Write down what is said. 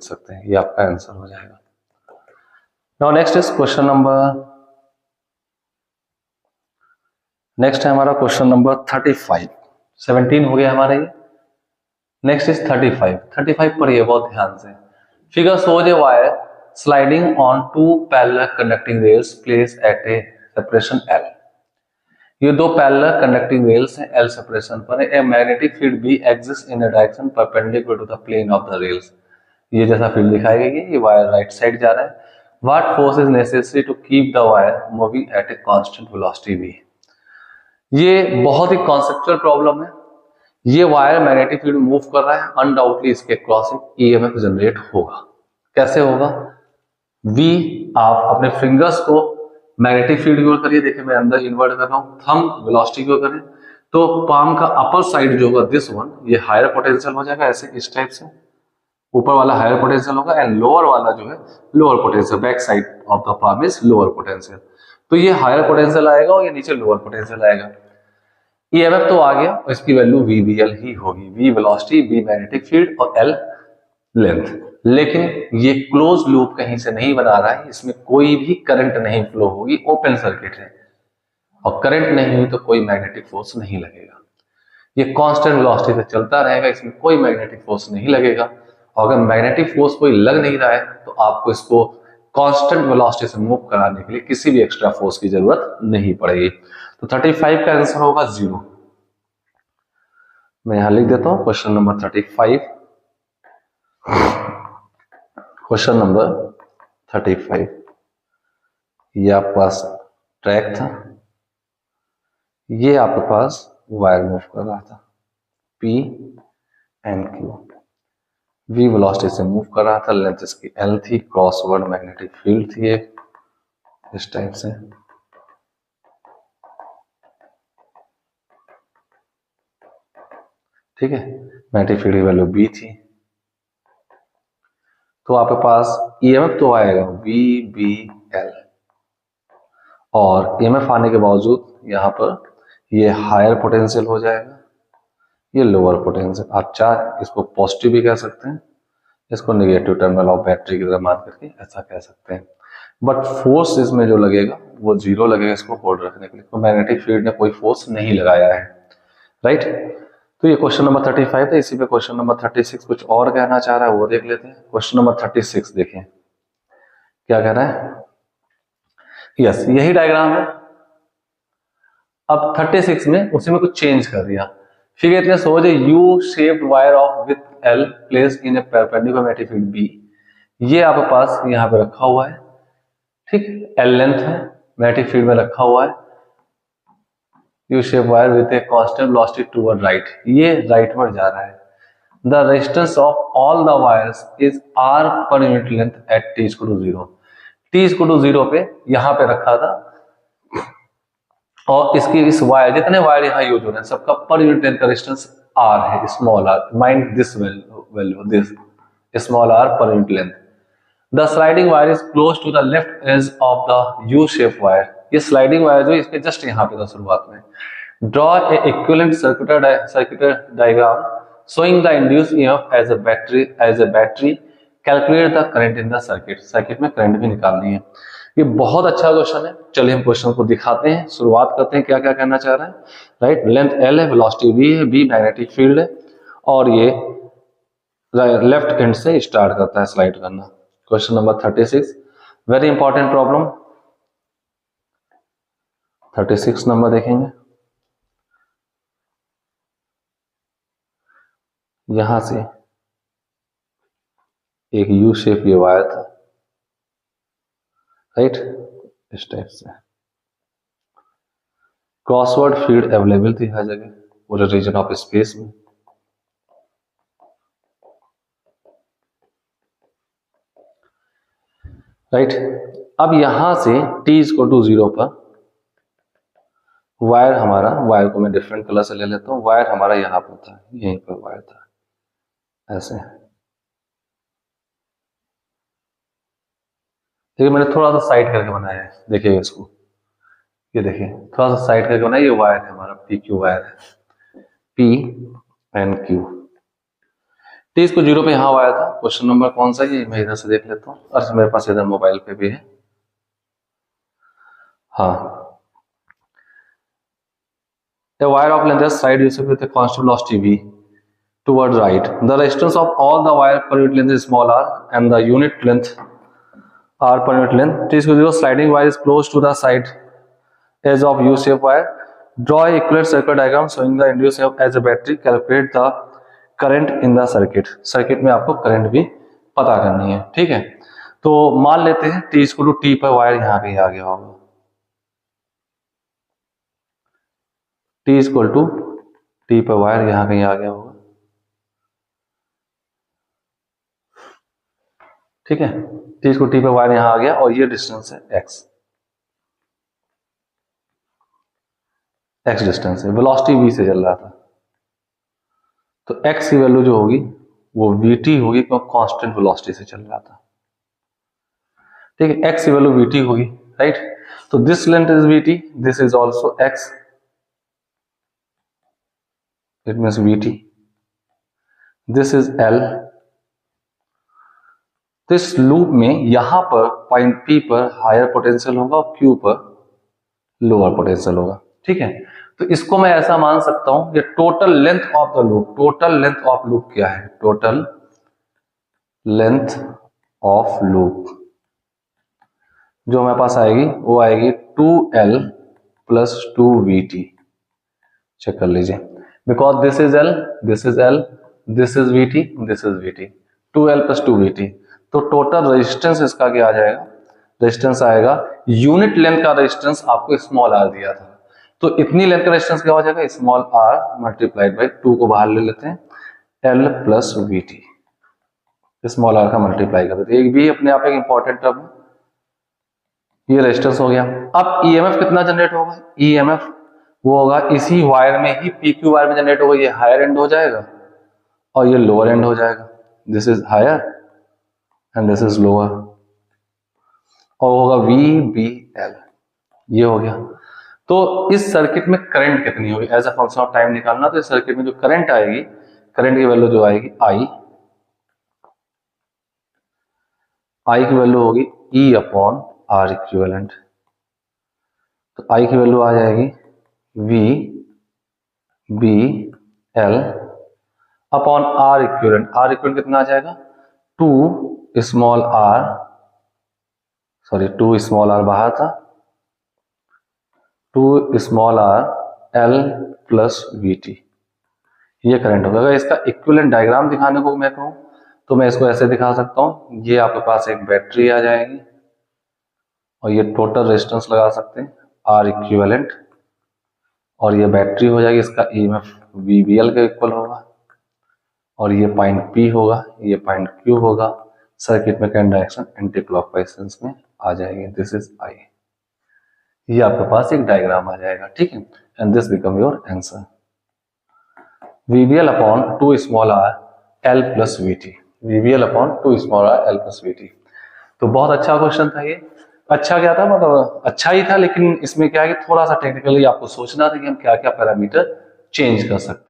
सकते हैं। ये आपका आंसर हो जाएगा। Now next is question number, next है हमारा क्वेश्चन नंबर 35। 17 हो गया हमारा ये। Next is 35। 35 पढ़िए बहुत ध्यान से। Figure shows a wire sliding on two parallel conducting rails placed at a separation L। ये दो पैरेलल कंडक्टिंग रेल्स हैं L सेपरेशन पर। A magnetic field B exist in a direction perpendicular to the plane of the rails. ये जैसा field दिखाई गई है, ये वायर राइट साइड जा रहा है। What force is necessary to keep the wire moving at a constant velocity v। ये बहुत ही कॉन्सेप्चुअल प्रॉब्लम है। ये वायर मैग्नेटिक फील्ड मूव कर रहा है, अनडाउटली इसके क्रॉस ईएमएफ जनरेट होगा। कैसे होगा? V, आप अपने फिंगर्स को मैग्नेटिक फील्ड की ओर करिए। देखिए मैं अंदर इन्वर्ट कर रहा हूँ, थंब वेलोसिटी की ओर करें तो पाम का अपर साइड जो होगा दिस वन, ये हायर पोटेंशियल हो जाएगा ऐसे इस टाइप से। ऊपर वाला हायर पोटेंशियल होगा एंड लोअर वाला जो है lower potential, back side of the palm is lower potential. तो ये हायर पोटेंशियल आएगा और ये नीचे लोअर पोटेंशियल आएगा। ईएमएफ तो आ गया और इसकी वैल्यू VBL ही होगी। V velocity, V magnetic field और L लेंथ। लेकिन ये क्लोज लूप कहीं से नहीं बना रहा है, इसमें कोई भी करंट नहीं फ्लो होगी, ओपन सर्किट है और करंट नहीं हुई तो कोई मैग्नेटिक फोर्स नहीं लगेगा। ये कांस्टेंट वेलोसिटी से चलता रहेगा, इसमें कोई मैग्नेटिक फोर्स नहीं लगेगा। और अगर मैग्नेटिक फोर्स कोई लग नहीं रहा है तो आपको इसको कांस्टेंट वेलोसिटी से मूव कराने के लिए किसी भी एक्स्ट्रा फोर्स की जरूरत नहीं पड़ेगी। तो 35 का आंसर होगा 0। मैं यहां लिख देता हूं क्वेश्चन नंबर 35। क्वेश्चन नंबर 35, ये आपके पास ट्रैक था, ये आपके पास वायर मूव कर रहा था P and Q। V velocity से मूव कर रहा था, लेंथ इसकी L थी, क्रॉसवर्ड मैग्नेटिक फील्ड थी एक इस टाइप से। ठीक है, मैग्नेटिक फील्ड की वैल्यू B थी। तो आपके पास ईएमएफ तो आएगा VBL और ईएमएफ आने के बावजूद यहाँ पर ये हायर पोटेंशियल हो जाएगा, ये लोअर पोटेंशियल। आप चाहे इसको पॉजिटिव भी कह सकते हैं, इसको नेगेटिव टर्मिनल ऑफ बैटरी की तरह मान करके ऐसा कह सकते हैं। बट फोर्स इसमें जो लगेगा वो 0 लगेगा इसको होल्ड रखने के लिए, तो मैग्नेटिक फील्ड ने कोई फोर्स नहीं लगाया है। राइट, तो ये क्वेश्चन नंबर 35 था। इसी पे क्वेश्चन नंबर 36 कुछ और कहना चाह रहा है, वो देख लेते हैं। क्वेश्चन नंबर 36 देखें क्या कह रहा है। यस, यही डायग्राम है। अब 36 में उसी में कुछ चेंज कर दिया। फिगर इतने सोच U shaped wire of with L placed in A perpendicular magnetic field B। ये आपके पास यहाँ पे रखा हुआ है, ठीक, L लेंथ है, मैग्नेटिक फील्ड में रखा हुआ है। U shape wire with a constant velocity toward right, ये राइटवर्ड जा रहा है। The resistance of all the wires is R per unit length at T equal to 0। T equal to 0 पे यहाँ पे रखा था और इसकी इस वायर, जितने वायर यहाँ यूज हो रहे हैं सबका पर यूनिट लेंथ का रेजिस्टेंस R है, small r। Mind this value, this small r per unit length. The sliding wire is close to the left edge of the U shape wire. ये sliding wire जो इसके just यहाँ पे था शुरुआत में। Draw a equivalent circuit diagram showing the induced EMF as a battery, calculate the current in the circuit। Circuit में current भी निकालनी है। ये बहुत अच्छा क्वेश्चन है। चलिए हम क्वेश्चन को दिखाते हैं, शुरुआत करते हैं क्या क्या कहना चाह रहे हैं। राइट, लेंथ L है, वेलोसिटी V है, B मैग्नेटिक फील्ड है और ये लेफ्ट एंड से स्टार्ट करता है स्लाइड करना। Question number 36, very important problem. 36 number देखेंगे। यहां से एक यू शेप ये वायर था, राइट, इस टाइप से। क्रॉसवर्ड फील्ड अवेलेबल थी हर जगह, पूरे रीजन ऑफ स्पेस में। राइट, अब यहां से T इक्वल टू 0 पर वायर हमारा, वायर को मैं डिफरेंट कलर से ले लेता हूं, वायर हमारा यहां पर था, यहीं पर वायर था ऐसे। देखिए मैंने थोड़ा सा साइड करके बनाया है, देखिए इसको, ये देखिए थोड़ा सा साइड करके बनाया। ये वायर है हमारा, PQ वायर है, P एंड Q। टी इसको 0 पे यहाँ आया था। क्वेश्चन नंबर कौन सा ये मैं इधर से देख लेता हूँ, और मेरे पास इधर मोबाइल पे भी है। हाँ, a wire of length s side used with a constant velocity v toward right. The resistance of all the wire per unit length is small r and the unit length r per unit length. T is equal to 0. Sliding wire is close to the side edge of U-shaped wire. Draw a equivalent circuit diagram showing the induced EMF as a battery. Calculate the current in the circuit. Circuit में आपको current भी पता करनी है, ठीक है। तो मान लेते हैं T इक्वल टू T पर वायर यहाँ कहीं आ गया होगा, T इक्वल टू T पर वायर यहाँ कहीं आ गया होगा, ठीक है। T इक्वल T पर वायर यहाँ आ गया और ये डिस्टेंस है x, x डिस्टेंस है, वेलोसिटी v से चल रहा था, तो x की वैल्यू जो होगी वो vt होगी क्योंकि कांस्टेंट वेलोसिटी से चल रहा था, ठीक है। x की वैल्यू vt होगी, राइट। तो this length is vt, this is also x, it means vt, this is l। तो इस लूप में यहां पर पॉइंट P पर हायर पोटेंशियल होगा और Q पर लोअर पोटेंशियल होगा, ठीक है। तो इसको मैं ऐसा मान सकता हूं, ये total length of the loop, total length of loop क्या है, टोटल लेंथ ऑफ लूप जो हमारे पास आएगी वो आएगी 2L प्लस 2VT। चेक कर लीजिए, because this is L, this is L, this is VT, this is VT, 2L plus 2VT। तो टोटल रेजिस्टेंस इसका क्या आ जाएगा, रेजिस्टेंस आएगा, यूनिट लेंथ का रेजिस्टेंस आपको स्मॉल r दिया था, तो इतनी लेंथ का रेजिस्टेंस क्या हो जाएगा, स्मॉल r मल्टीप्लाइड बाई 2 को बाहर ले लेते हैं, L plus VT, small r का मल्टीप्लाई कर देते हैं। एक भी अपने आप एक इंपॉर्टेंट टर्म है, ये रेजिस्टेंस हो गया। अब EMF कितना जनरेट होगा, EMF वो होगा इसी वायर में ही, PQ वायर में जनरेट होगा, ये हायर एंड हो जाएगा और ये लोअर एंड हो जाएगा, this is higher end this is lower, और होगा VBL, ये हो गया। तो इस सर्किट में करंट कितनी होगी, as a function of time निकालना, तो इस सर्किट में जो करंट आएगी, करंट की वैल्यू जो आएगी I की वैल्यू होगी E अपॉन R इक्विवेलेंट, तो I की वैल्यू आ जाएगी VBL upon R equivalent, R equivalent कितना आ जाएगा, 2 स्मॉल r बाहर था, 2 small r L plus VT, ये करंट होगा। अगर इसका इक्विवेलेंट डायग्राम दिखाने को मैं कहूं तो मैं इसको ऐसे दिखा सकता हूं, ये आपके पास एक बैटरी आ जाएगी और ये टोटल रेजिस्टेंस लगा सकते हैं R इक्विवेलेंट, और ये बैटरी हो जाएगी, इसका EMF VBL के इक्वल होगा, और ये पॉइंट P होगा, ये पॉइंट Q होगा, सर्किट में current direction anti clockwise sense में आ जाएगी, दिस इज I। ये आपके पास एक डायग्राम आ जाएगा, ठीक है, and this become your answer, VBL upon 2 small r L plus VT, VBL upon 2 small r L plus VT। तो बहुत अच्छा क्वेश्चन था ये, अच्छा क्या था, मतलब अच्छा ही था, लेकिन इसमें क्या है कि थोड़ा सा टेक्निकली आपको सोचना था कि हम क्या क्या पैरामीटर चेंज कर सकते हैं।